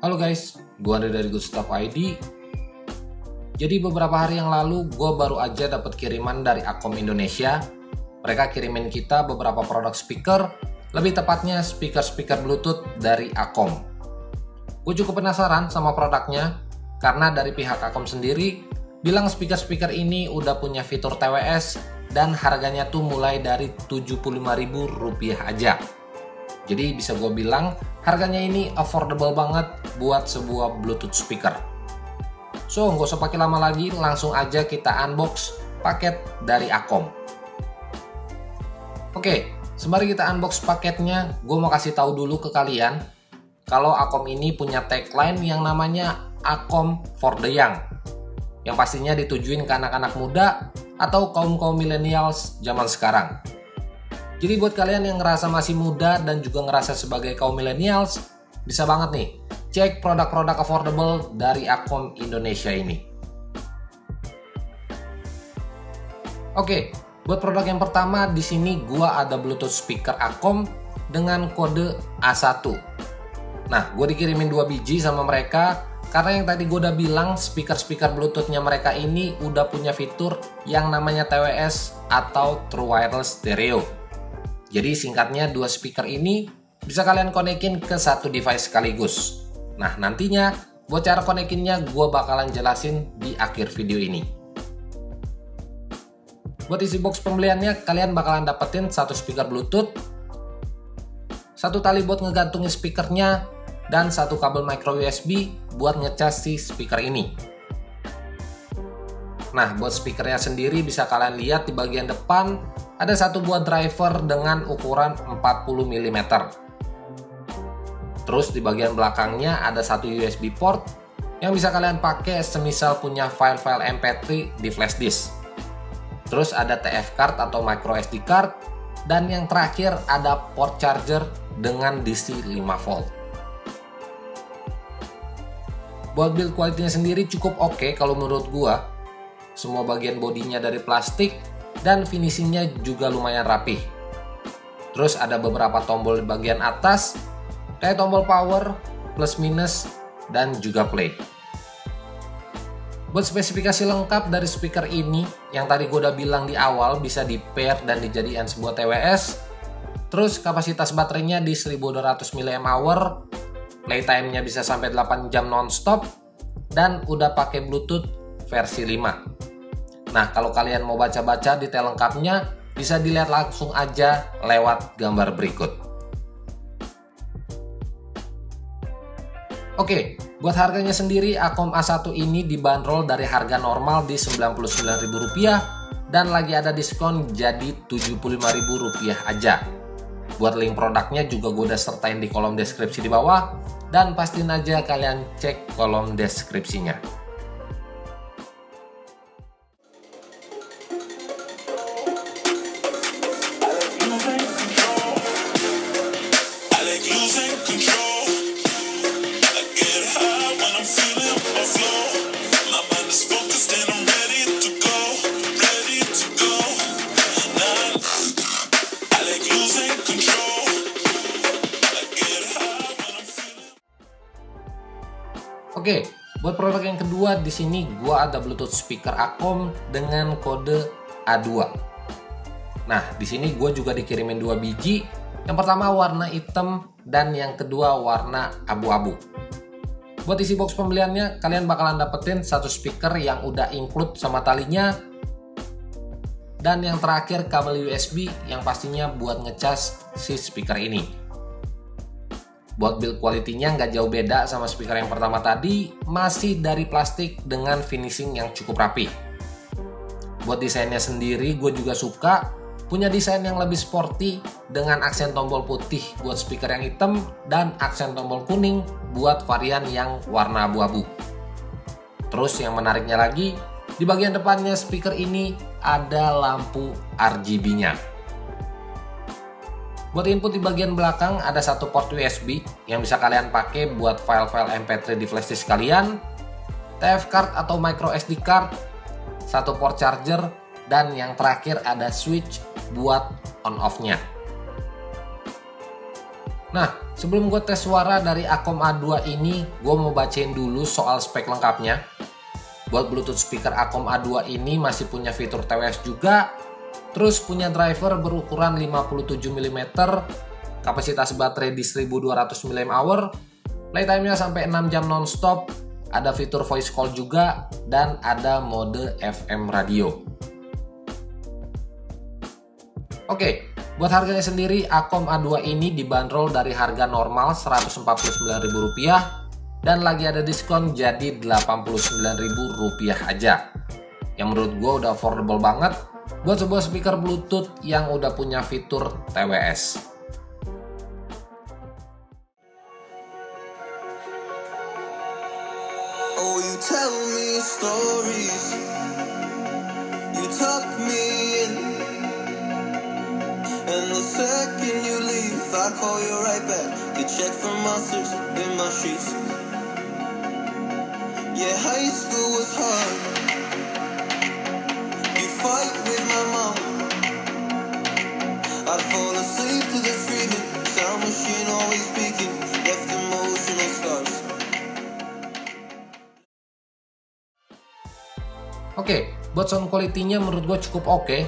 Halo guys, gue Andre dari Good Stuff ID. Jadi beberapa hari yang lalu gue baru aja dapat kiriman dari Akom Indonesia. Mereka kirimin kita beberapa produk speaker, lebih tepatnya speaker Bluetooth dari Akom. Gue cukup penasaran sama produknya, karena dari pihak Akom sendiri bilang speaker ini udah punya fitur TWS dan harganya tuh mulai dari Rp75.000 aja. Jadi bisa gue bilang harganya ini affordable banget buat sebuah Bluetooth speaker. So nggak usah pakai lama lagi, langsung aja kita unbox paket dari Akom. Oke, sembari kita unbox paketnya, gue mau kasih tahu dulu ke kalian kalau Akom ini punya tagline yang namanya Akom for the Young, yang pastinya ditujuin ke anak-anak muda atau kaum millennials zaman sekarang. Jadi buat kalian yang ngerasa masih muda dan juga ngerasa sebagai kaum millennials, bisa banget nih cek produk-produk affordable dari Akom Indonesia ini. Oke, buat produk yang pertama di sini gua ada Bluetooth speaker Akom dengan kode A1. Nah, gue dikirimin 2 biji sama mereka karena yang tadi gue udah bilang speaker Bluetooth-nya mereka ini udah punya fitur yang namanya TWS atau True Wireless Stereo. Jadi singkatnya dua speaker ini bisa kalian konekin ke satu device sekaligus. Nah nantinya buat cara konekinnya gue bakalan jelasin di akhir video ini. Buat isi box pembeliannya kalian bakalan dapetin satu speaker Bluetooth, satu tali buat ngegantungin speakernya, dan satu kabel micro USB buat ngecas si speaker ini. Nah buat speakernya sendiri bisa kalian lihat di bagian depan ada satu buah driver dengan ukuran 40 mm. Terus di bagian belakangnya ada satu USB port yang bisa kalian pakai semisal punya file-file MP3 di flash disk. Terus ada TF card atau micro SD card, dan yang terakhir ada port charger dengan DC 5V. Buat build quality-nya sendiri cukup oke kalau menurut gua. Semua bagian bodinya dari plastik dan finishingnya juga lumayan rapih. Terus ada beberapa tombol di bagian atas kayak tombol power, plus minus, dan juga play. Buat spesifikasi lengkap dari speaker ini yang tadi gue udah bilang di awal bisa di pair dan dijadikan sebuah TWS. Terus kapasitas baterainya di 1200 mAh, playtime-nya bisa sampai 8 jam nonstop, dan udah pakai Bluetooth versi 5. Nah, kalau kalian mau baca-baca detail lengkapnya, bisa dilihat langsung aja lewat gambar berikut. Oke, buat harganya sendiri Akom A1 ini dibanderol dari harga normal di Rp99.000 dan lagi ada diskon jadi Rp75.000 aja. Buat link produknya juga gue udah sertain di kolom deskripsi di bawah, dan pastiin aja kalian cek kolom deskripsinya. Oke, buat produk yang kedua di sini gua ada Bluetooth speaker Akom dengan kode A2. Nah, di sini gua juga dikirimin 2 biji. Yang pertama warna hitam dan yang kedua warna abu-abu. Buat isi box pembeliannya kalian bakalan dapetin satu speaker yang udah include sama talinya, dan yang terakhir kabel USB yang pastinya buat ngecas si speaker ini. Buat build quality-nya nggak jauh beda sama speaker yang pertama tadi, masih dari plastik dengan finishing yang cukup rapi. Buat desainnya sendiri gue juga suka, punya desain yang lebih sporty dengan aksen tombol putih buat speaker yang hitam dan aksen tombol kuning buat varian yang warna abu-abu. Terus yang menariknya lagi, di bagian depannya speaker ini ada lampu RGB-nya. Buat input di bagian belakang ada satu port USB yang bisa kalian pakai buat file-file MP3 di flash disk kalian, TF card atau micro SD card, satu port charger, dan yang terakhir ada switch buat on off-nya. Nah, sebelum gue tes suara dari Akom A2 ini, gue mau bacain dulu soal spek lengkapnya. Buat Bluetooth speaker Akom A2 ini masih punya fitur TWS juga, terus punya driver berukuran 57 mm, kapasitas baterai di 1200 mAh, playtime-nya sampai 6 jam nonstop, ada fitur voice call juga, dan ada mode FM radio. Oke, buat harganya sendiri, Akom A2 ini dibanderol dari harga normal Rp149.000 dan lagi ada diskon jadi Rp89.000 aja. Yang menurut gue udah affordable banget buat sebuah speaker Bluetooth yang udah punya fitur TWS. Oh, you tell me stories, you tuck me in, and the second you leave, I call you right back to check for monsters in my sheets. Yeah, high school was hard, you fight with my mom, I'd fall asleep to the screaming, sound machine always speaking, left emotional scars. Oke, buat sound quality-nya menurut gue cukup oke.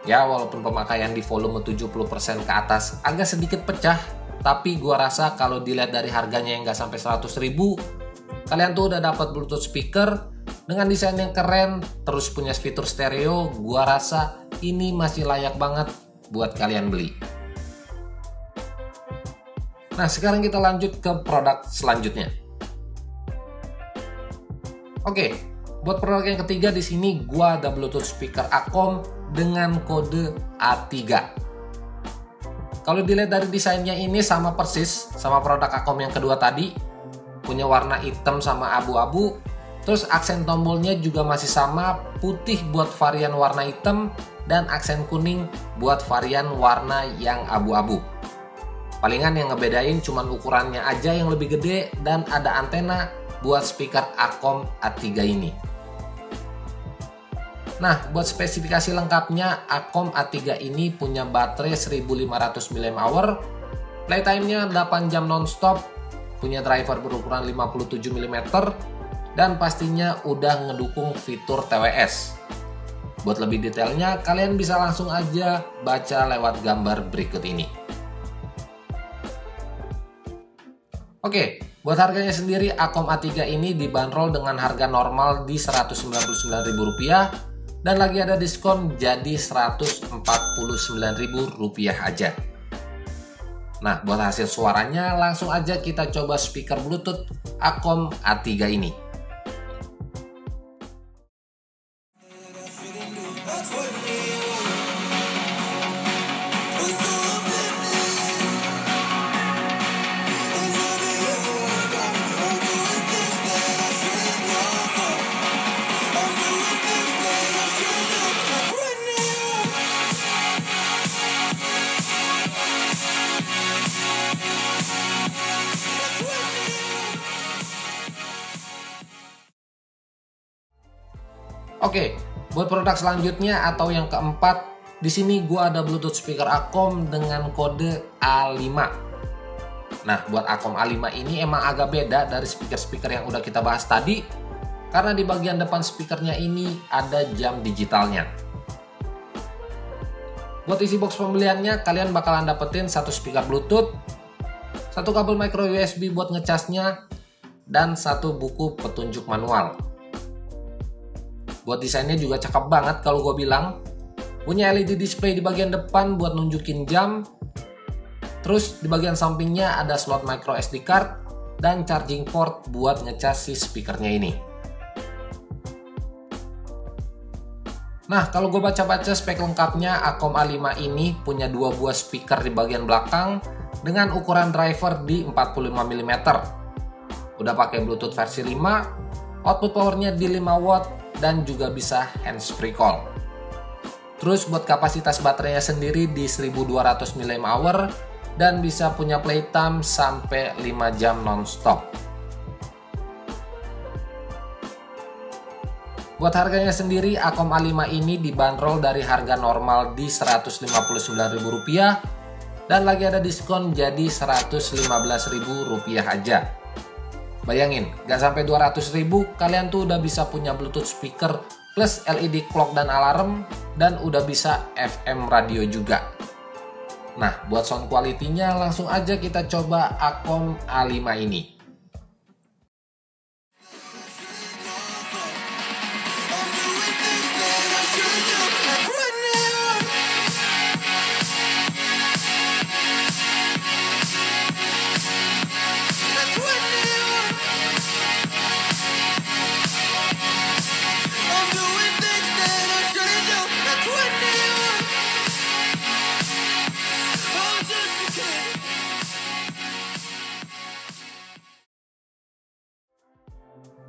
Ya, walaupun pemakaian di volume 70% ke atas agak sedikit pecah, tapi gue rasa kalau dilihat dari harganya yang nggak sampai 100.000, kalian tuh udah dapat Bluetooth speaker dengan desain yang keren, terus punya fitur stereo. Gue rasa ini masih layak banget buat kalian beli. Nah, sekarang kita lanjut ke produk selanjutnya. Oke. Buat produk yang ketiga di sini gua ada Bluetooth speaker Akom dengan kode A3. Kalau dilihat dari desainnya ini sama persis sama produk Akom yang kedua tadi, punya warna hitam sama abu-abu. Terus aksen tombolnya juga masih sama, putih buat varian warna hitam dan aksen kuning buat varian warna yang abu-abu. Palingan yang ngebedain cuman ukurannya aja yang lebih gede dan ada antena buat speaker Akom A3 ini. Nah, buat spesifikasi lengkapnya, Akom A3 ini punya baterai 1500 mAh, playtime-nya 8 jam nonstop, punya driver berukuran 57 mm, dan pastinya udah ngedukung fitur TWS. Buat lebih detailnya, kalian bisa langsung aja baca lewat gambar berikut ini. Oke, buat harganya sendiri, Akom A3 ini dibanderol dengan harga normal di Rp199.000 dan lagi ada diskon jadi Rp149.000 aja. Nah, buat hasil suaranya langsung aja kita coba speaker Bluetooth Akom A3 ini. Oke, buat produk selanjutnya atau yang keempat, di sini gua ada Bluetooth speaker Akom dengan kode A5. Nah, buat Akom A5 ini emang agak beda dari speaker-speaker yang udah kita bahas tadi, karena di bagian depan speakernya ini ada jam digitalnya. Buat isi box pembeliannya, kalian bakalan dapetin satu speaker Bluetooth, satu kabel micro USB buat ngecasnya, dan satu buku petunjuk manual. Buat desainnya juga cakep banget kalau gue bilang. Punya LED display di bagian depan buat nunjukin jam. Terus di bagian sampingnya ada slot micro SD card dan charging port buat ngecas si speakernya ini. Nah, kalau gue baca-baca spek lengkapnya, Akom A5 ini punya dua buah speaker di bagian belakang dengan ukuran driver di 45 mm. Udah pakai Bluetooth versi 5, output powernya di 5 watt, dan juga bisa hands-free call. Terus buat kapasitas baterainya sendiri di 1200 mAh dan bisa punya playtime sampai 5 jam nonstop. Buat harganya sendiri, Akom A5 ini dibanderol dari harga normal di Rp159.000 dan lagi ada diskon jadi Rp115.000 aja. Bayangin, gak sampai 200.000 kalian tuh udah bisa punya Bluetooth speaker plus LED clock dan alarm, dan udah bisa FM radio juga. Nah, buat sound quality-nya langsung aja kita coba Acom A5 ini.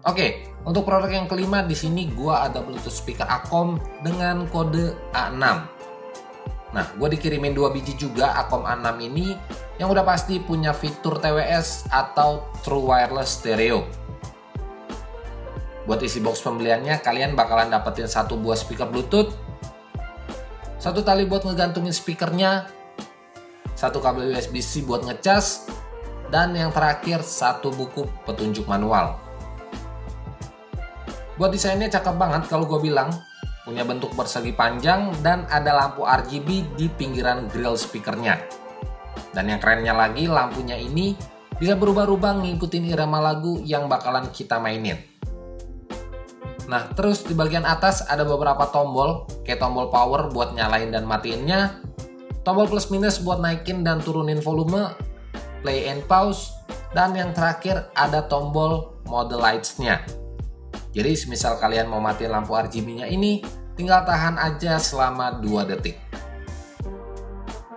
Oke, untuk produk yang kelima di sini gua ada Bluetooth speaker Acom dengan kode A6. Nah, gua dikirimin 2 biji juga Acom A6 ini yang udah pasti punya fitur TWS atau True Wireless Stereo. Buat isi box pembeliannya, kalian bakalan dapetin 1 buah speaker Bluetooth, 1 tali buat ngegantungin speakernya, 1 kabel USB-C buat ngecas, dan yang terakhir 1 buku petunjuk manual. Buat desainnya cakep banget kalau gue bilang, punya bentuk persegi panjang dan ada lampu RGB di pinggiran grill speakernya. Dan yang kerennya lagi, lampunya ini bisa berubah-ubah ngikutin irama lagu yang bakalan kita mainin. Nah, terus di bagian atas ada beberapa tombol, kayak tombol power buat nyalain dan matiin-nya, tombol plus minus buat naikin dan turunin volume, play and pause, dan yang terakhir ada tombol mode lights-nya. Jadi misal kalian mau matiin lampu RGB-nya ini, tinggal tahan aja selama 2 detik.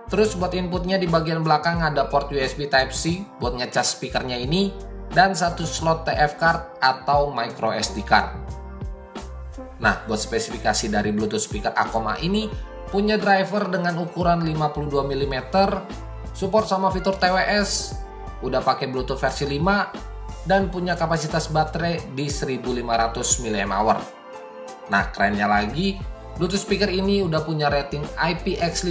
Terus buat inputnya di bagian belakang ada port USB Type-C buat ngecas speakernya ini, dan 1 slot TF card atau micro SD card. Nah, buat spesifikasi dari Bluetooth speaker Acom A ini, punya driver dengan ukuran 52 mm, support sama fitur TWS, udah pakai Bluetooth versi 5, dan punya kapasitas baterai di 1500 mAh. Nah, kerennya lagi, Bluetooth speaker ini udah punya rating IPX5,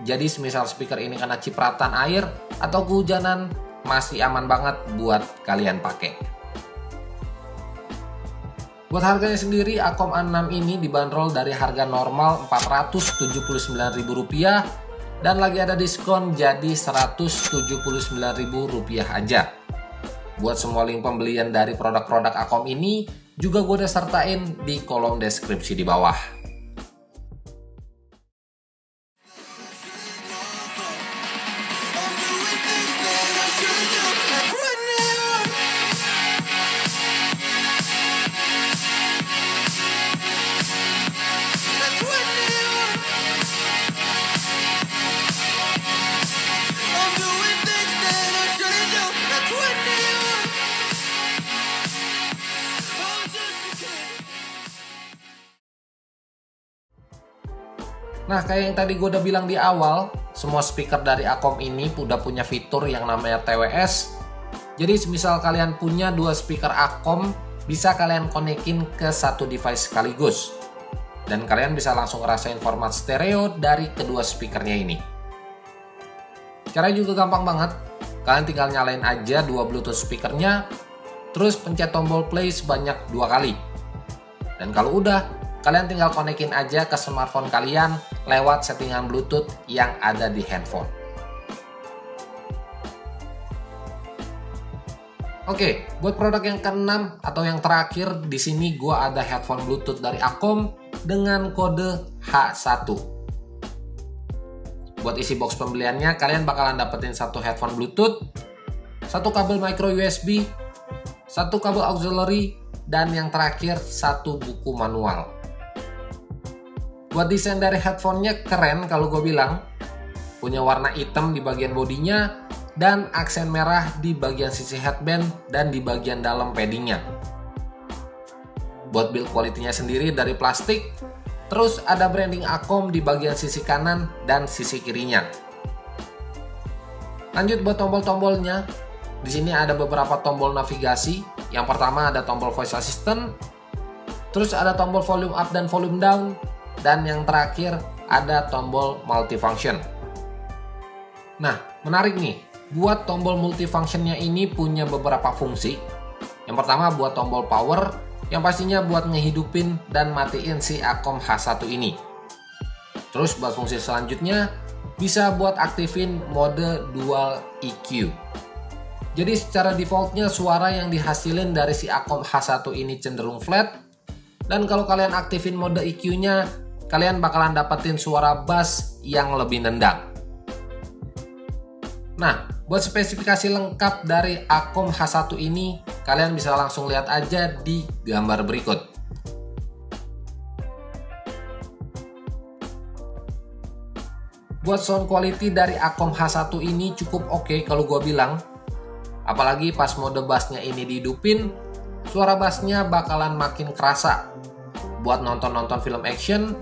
jadi semisal speaker ini kena cipratan air atau kehujanan, masih aman banget buat kalian pakai. Buat harganya sendiri, Acom A6 ini dibanderol dari harga normal Rp479.000 dan lagi ada diskon jadi Rp179.000 aja. Buat semua link pembelian dari produk-produk Acom ini juga gue udah sertain di kolom deskripsi di bawah. Nah, kayak yang tadi gue udah bilang di awal, semua speaker dari Acom ini udah punya fitur yang namanya TWS. Jadi semisal kalian punya 2 speaker Acom, bisa kalian konekin ke 1 device sekaligus. Dan kalian bisa langsung ngerasain format stereo dari kedua speakernya ini. Caranya juga gampang banget. Kalian tinggal nyalain aja 2 Bluetooth speakernya, terus pencet tombol play sebanyak 2 kali. Dan kalau udah, kalian tinggal konekin aja ke smartphone kalian lewat settingan Bluetooth yang ada di handphone. Oke, buat produk yang keenam atau yang terakhir di sini gua ada headphone Bluetooth dari Acom dengan kode H1. Buat isi box pembeliannya, kalian bakalan dapetin 1 headphone Bluetooth, 1 kabel micro USB, 1 kabel auxiliary, dan yang terakhir 1 buku manual. Buat desain dari headphone-nya keren kalau gue bilang. Punya warna hitam di bagian bodinya dan aksen merah di bagian sisi headband dan di bagian dalam paddingnya. Buat build quality-nya sendiri dari plastik, terus ada branding Acom di bagian sisi kanan dan sisi kirinya. Lanjut buat tombol-tombolnya. Di sini ada beberapa tombol navigasi. Yang pertama ada tombol voice assistant, terus ada tombol volume up dan volume down, dan yang terakhir ada tombol multifunction. Nah, menarik nih, buat tombol multifunctionnya ini punya beberapa fungsi. Yang pertama buat tombol power, yang pastinya buat ngehidupin dan matiin si Acom H1 ini. Terus buat fungsi selanjutnya, bisa buat aktifin mode dual EQ. Jadi secara defaultnya suara yang dihasilin dari si Acom H1 ini cenderung flat. Dan kalau kalian aktifin mode EQ-nya, kalian bakalan dapetin suara bass yang lebih nendang. Nah, buat spesifikasi lengkap dari Acom H1 ini, kalian bisa langsung lihat aja di gambar berikut. Buat sound quality dari Acom H1 ini cukup oke kalau gue bilang. Apalagi pas mode bassnya ini dihidupin, suara bassnya bakalan makin kerasa. Buat nonton-nonton film action,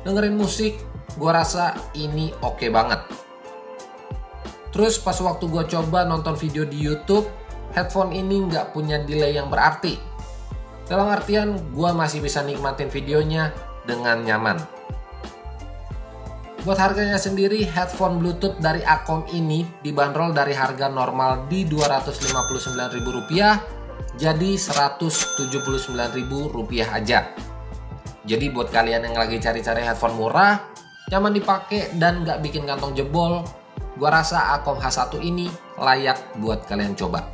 dengerin musik, gue rasa ini oke banget. Terus pas waktu gue coba nonton video di YouTube, headphone ini nggak punya delay yang berarti. Dalam artian, gue masih bisa nikmatin videonya dengan nyaman. Buat harganya sendiri, headphone Bluetooth dari Acom ini dibanderol dari harga normal di Rp259.000 jadi Rp179.000 aja. Jadi buat kalian yang lagi cari-cari headphone murah, nyaman dipakai dan nggak bikin kantong jebol, gua rasa Acom H1 ini layak buat kalian coba.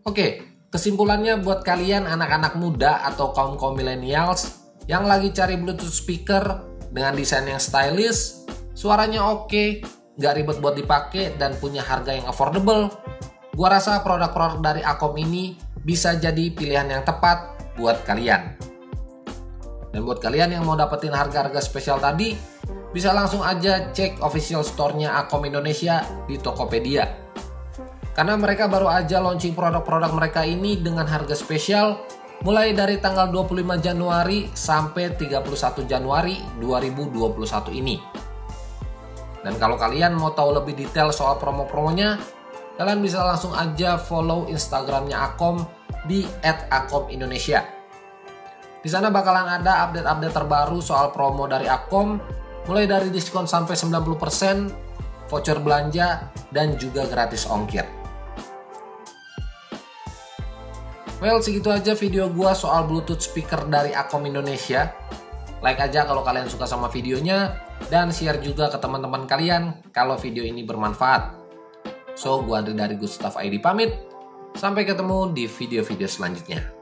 Oke, kesimpulannya buat kalian anak-anak muda atau kaum millennials yang lagi cari Bluetooth speaker dengan desain yang stylish, suaranya oke, nggak ribet buat dipakai dan punya harga yang affordable, gua rasa produk-produk dari Acom ini bisa jadi pilihan yang tepat buat kalian. Dan buat kalian yang mau dapetin harga-harga spesial tadi, bisa langsung aja cek official store-nya Acom Indonesia di Tokopedia. Karena mereka baru aja launching produk-produk mereka ini dengan harga spesial mulai dari tanggal 25 Januari sampai 31 Januari 2021 ini. Dan kalau kalian mau tahu lebih detail soal promo-promonya, kalian bisa langsung aja follow Instagramnya Acom di @AcomIndonesia. Di sana bakalan ada update-update terbaru soal promo dari Acom, mulai dari diskon sampai 90%, voucher belanja, dan juga gratis ongkir. Well, segitu aja video gua soal Bluetooth speaker dari Acom Indonesia. Like aja kalau kalian suka sama videonya, dan share juga ke teman-teman kalian kalau video ini bermanfaat. So, gua Andri dari Good Stuff ID pamit. Sampai ketemu di video-video selanjutnya.